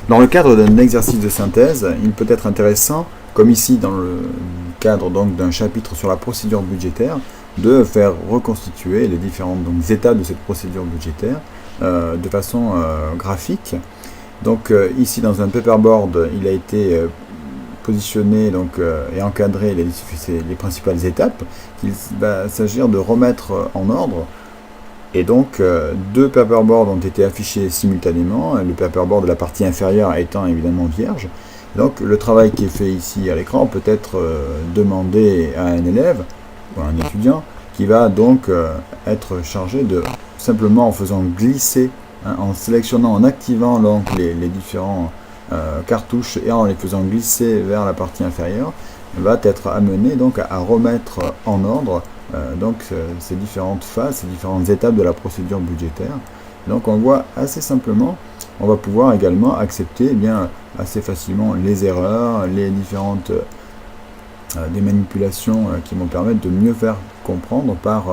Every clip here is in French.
Dans le cadre d'un exercice de synthèse, il peut être intéressant, comme ici dans le cadre donc d'un chapitre sur la procédure budgétaire, de faire reconstituer les différentes étapes de cette procédure budgétaire de façon graphique. Donc ici dans un paperboard, il a été positionné et encadrer les principales étapes qu'il va s'agir de remettre en ordre. Et donc, deux paperboards ont été affichés simultanément, le paperboard de la partie inférieure étant évidemment vierge. Donc, le travail qui est fait ici à l'écran peut être demandé à un élève ou à un étudiant qui va donc être chargé de, simplement en faisant glisser, en sélectionnant, en activant donc, les différents cartouches et en les faisant glisser vers la partie inférieure, va être amené donc à remettre en ordre ces différentes phases, ces différentes étapes de la procédure budgétaire. Donc on voit assez simplement, on va pouvoir également accepter assez facilement les erreurs, les différentes des manipulations qui vont permettre de mieux faire comprendre par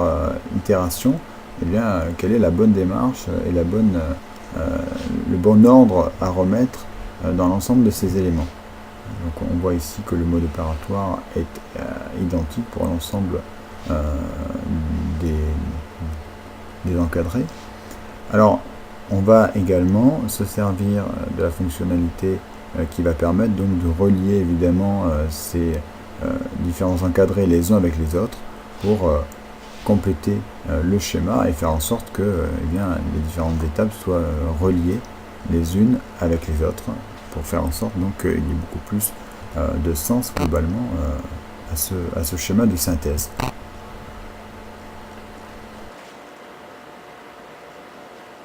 itération quelle est la bonne démarche et le bon ordre à remettre dans l'ensemble de ces éléments. Donc on voit ici que le mode opératoire est identique pour l'ensemble des encadrés. Alors on va également se servir de la fonctionnalité qui va permettre donc de relier évidemment ces différents encadrés les uns avec les autres pour compléter le schéma et faire en sorte que les différentes étapes soient reliées les unes avec les autres pour faire en sorte qu'il y ait beaucoup plus de sens globalement à ce schéma de synthèse.